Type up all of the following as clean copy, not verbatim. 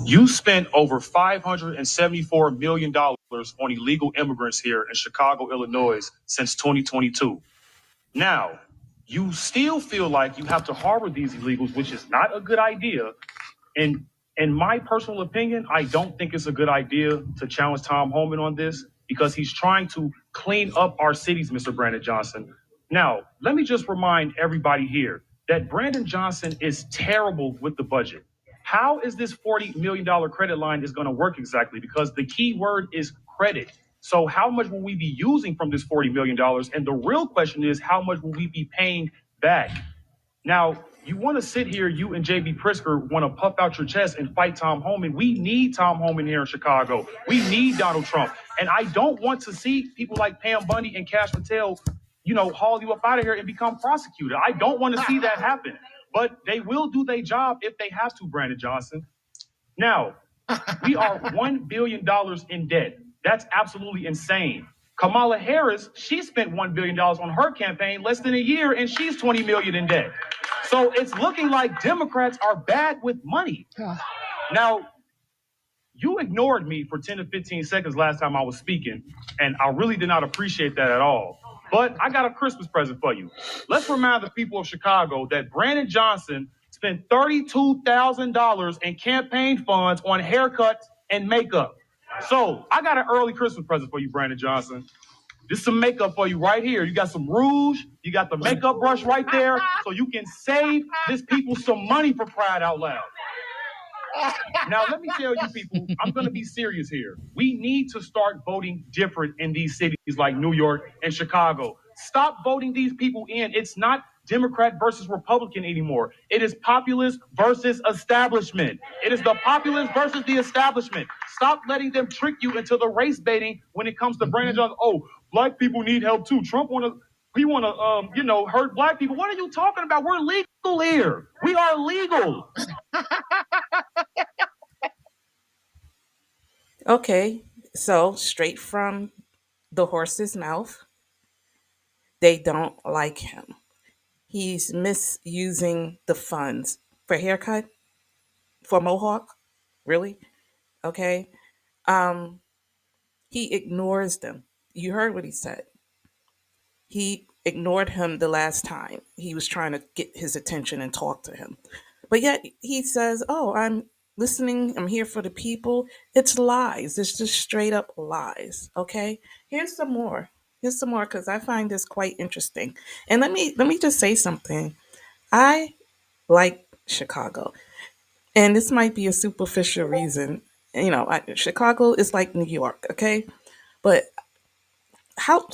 You spent over $574 million on illegal immigrants here in Chicago, Illinois since 2022. Now, you still feel like you have to harbor these illegals, which is not a good idea. And in my personal opinion, I don't think it's a good idea to challenge Tom Homan on this because he's trying to clean up our cities, Mr. Brandon Johnson. Now, let me just remind everybody here that Brandon Johnson is terrible with the budget. How is this $40 million credit line is going to work exactly? Because the key word is credit. So how much will we be using from this $40 million? And the real question is, how much will we be paying back? Now, you want to sit here, you and JB Prisker want to puff out your chest and fight Tom Homan. We need Tom Homan here in Chicago. We need Donald Trump. And I don't want to see people like Pam Bundy and Cash Patel, haul you up out of here and become prosecuted. I don't want to see that happen. But they will do their job if they have to, Brandon Johnson. Now, we are $1 billion in debt. That's absolutely insane. Kamala Harris, she spent $1 billion on her campaign less than a year, and she's $20 million in debt. So it's looking like Democrats are bad with money. Now, you ignored me for 10 to 15 seconds last time I was speaking, and I really did not appreciate that at all. But I got a Christmas present for you. Let's remind the people of Chicago that Brandon Johnson spent $32,000 in campaign funds on haircuts and makeup. So I got an early Christmas present for you, Brandon Johnson. Just some makeup for you right here. You got some rouge. You got the makeup brush right there. So you can save this people some money for crying out loud. Now, let me tell you people, I'm going to be serious here. We need to start voting different in these cities like New York and Chicago. Stop voting these people in. It's not Democrat versus Republican anymore. It is populist versus establishment. It is the populist versus the establishment. Stop letting them trick you into the race baiting when it comes to Brandon Johnson. Oh, black people need help too. Trump want to hurt black people. What are you talking about? We're legal here. We are legal. Okay, so straight from the horse's mouth, they don't like him. He's misusing the funds for haircut, for mohawk, really. Okay, um, he ignores them. You heard what he said. He ignored him the last time he was trying to get his attention and talk to him. But yet he says, "Oh, I'm listening. I'm here for the people." It's lies. It's just straight up lies. Okay. Here's some more. Here's some more because I find this quite interesting. And let me just say something. I like Chicago, and this might be a superficial reason. Chicago is like New York. Okay, but how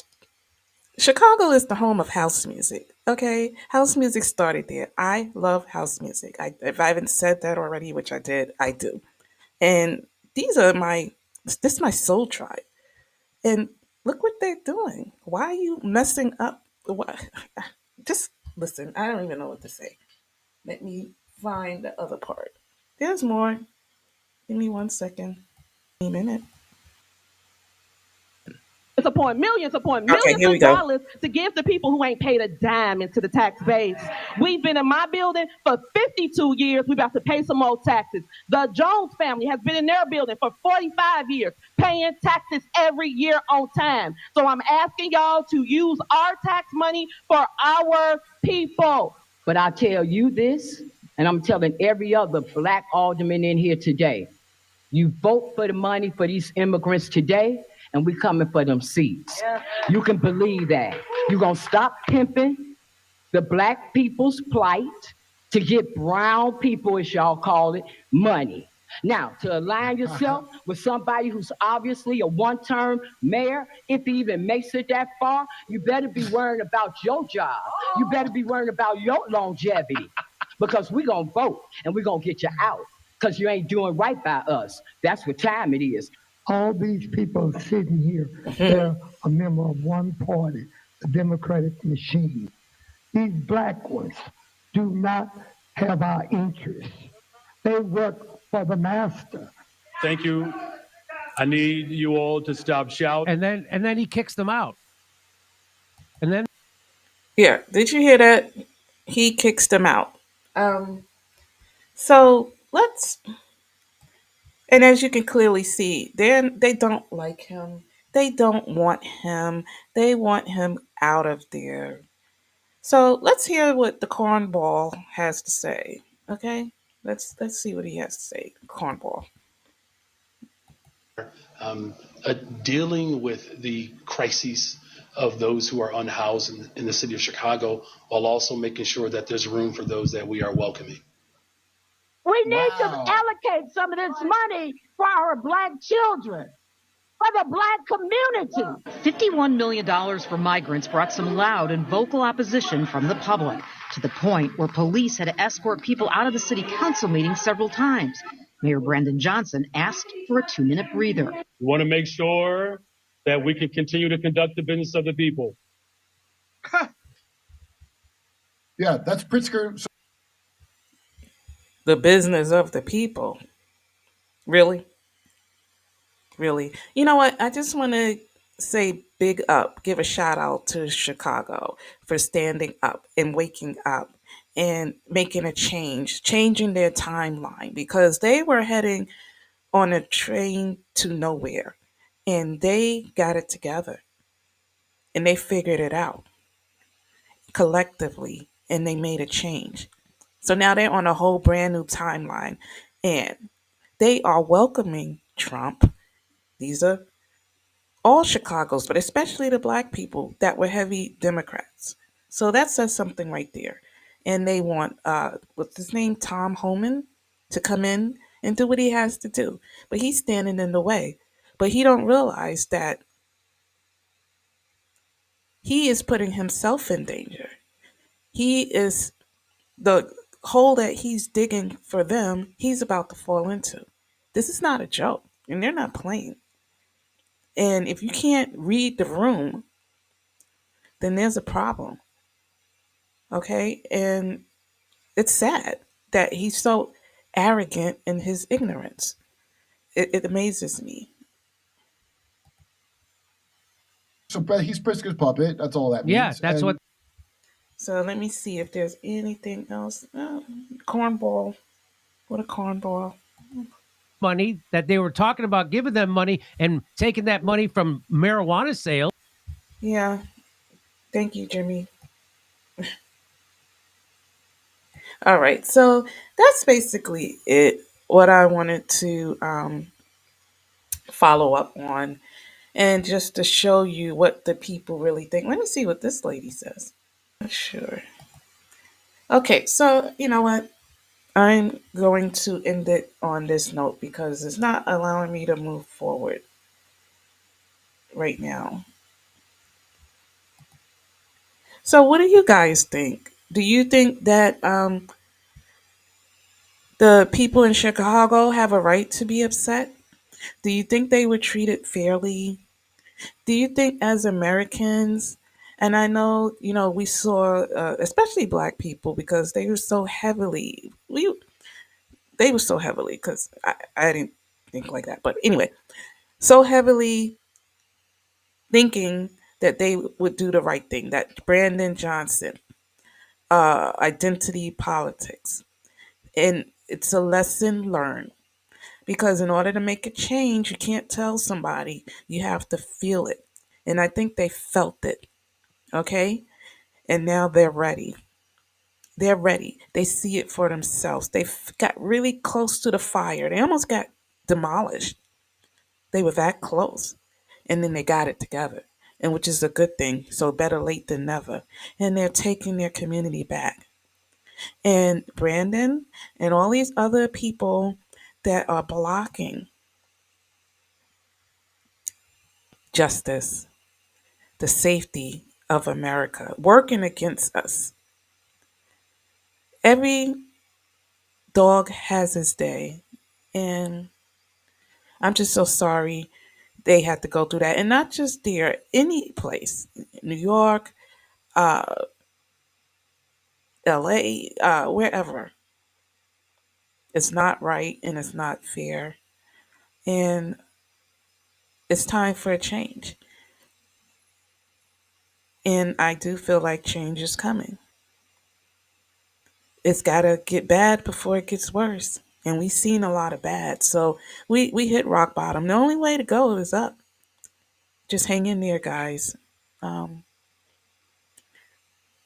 Chicago is the home of house music. Okay, house music started there. I love house music. If I haven't said that already, which I did, I do. And these are this is my soul tribe. And look what they're doing. Why are you messing up? What? Just listen. I don't even know what to say. Let me find the other part. There's more. Give me 1 second. A minute. Upon millions Okay, here we of go. dollars to give to people who ain't paid a dime into the tax base. We've been in my building for 52 years. We about to pay some more taxes. The Jones family has been in their building for 45 years, paying taxes every year on time. So I'm asking y'all to use our tax money for our people. But I tell you this, and I'm telling every other black alderman in here today, you vote for the money for these immigrants today, and we coming for them seats. You can believe that. You're going to stop pimping the black people's plight to get brown people, as y'all call it, money. Now, to align yourself with somebody who's obviously a one-term mayor, if he even makes it that far, you better be worrying about your job. You better be worrying about your longevity, because we're going to vote, and we're going to get you out, because you ain't doing right by us. That's what time it is. All these people sitting here, they're a member of one party, the Democratic machine. These black ones do not have our interests. They work for the master. Thank you. I need you all to stop shouting. And then he kicks them out. And then Yeah, did you hear that? He kicks them out. So And as you can clearly see, they don't like him. They don't want him. They want him out of there. So let's hear what the cornball has to say. Okay, let's see what he has to say. Cornball. um, dealing with the crises of those who are unhoused in the city of Chicago, while also making sure that there's room for those that we are welcoming. We need to allocate some of this money for our Black children, for the Black community. $51 million for migrants brought some loud and vocal opposition from the public, to the point where police had to escort people out of the city council meeting several times. Mayor Brandon Johnson asked for a 2-minute breather. We want to make sure that we can continue to conduct the business of the people. Yeah, that's Pritzker. The business of the people. Really? Really? You know what? I just want to say big up, give a shout out to Chicago for standing up and waking up and making a change, changing their timeline because they were heading on a train to nowhere and they got it together and they figured it out collectively and they made a change. So now they're on a whole brand new timeline and they are welcoming Trump. These are all Chicago's, but especially the black people that were heavy Democrats. So that says something right there. And they want what's his name, Tom Homan, to come in and do what he has to do. But he's standing in the way. But he don't realize that he is putting himself in danger. He is the hole that he's digging for them, he's about to fall into. This is not a joke, and they're not playing. And if you can't read the room, then there's a problem. Okay? And it's sad that he's so arrogant in his ignorance. It amazes me. So he's Pritzker's puppet. That's all that means. Yeah, that's what. So let me see if there's anything else. Oh, cornball. What a cornball. Money that they were talking about giving them money and taking that money from marijuana sales. Yeah. Thank you, Jimmy. All right. So that's basically it. What I wanted to follow up on and just to show you what the people really think. Let me see what this lady says. Sure. Okay, so you know what? I'm going to end it on this note because it's not allowing me to move forward right now. So, what do you guys think? Do you think that the people in Chicago have a right to be upset? Do you think they were treated fairly? Do you think, as Americans, and I know, we saw, especially black people, because they were so heavily, they were so heavily, because I didn't think like that. But anyway, so heavily thinking that they would do the right thing, that Brandon Johnson, identity politics. And it's a lesson learned because in order to make a change, you can't tell somebody, you have to feel it. And I think they felt it. Okay. And now they're ready. They're ready. They see it for themselves. They got really close to the fire. They almost got demolished. They were that close. And then they got it together, and which is a good thing. So better late than never. And they're taking their community back. And Brandon and all these other people that are blocking justice, the safety of America, working against us. Every dog has his day. And I'm just so sorry they had to go through that. And not just there, any place, New York, uh, LA, wherever. It's not right and it's not fair. And it's time for a change. And I do feel like change is coming. It's got to get bad before it gets worse. and we've seen a lot of bad. So we hit rock bottom. The only way to go is up. Just hang in there, guys. Um,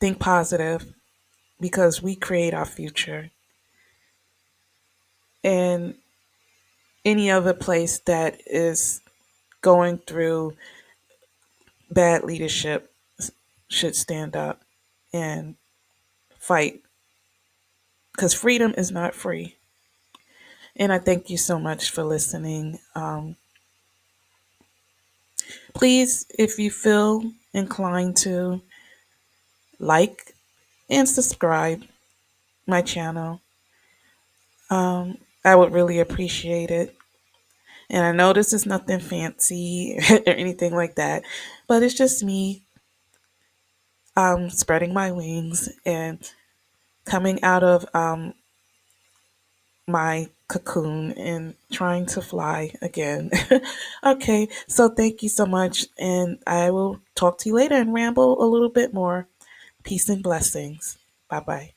think positive because we create our future. And any other place that is going through bad leadership should stand up and fight because freedom is not free. And I thank you so much for listening. Please, if you feel inclined to, like and subscribe my channel. I would really appreciate it. And I know this is nothing fancy or anything like that, but it's just me spreading my wings and coming out of my cocoon and trying to fly again. Okay, so thank you so much, and I will talk to you later and ramble a little bit more. Peace and blessings. Bye bye.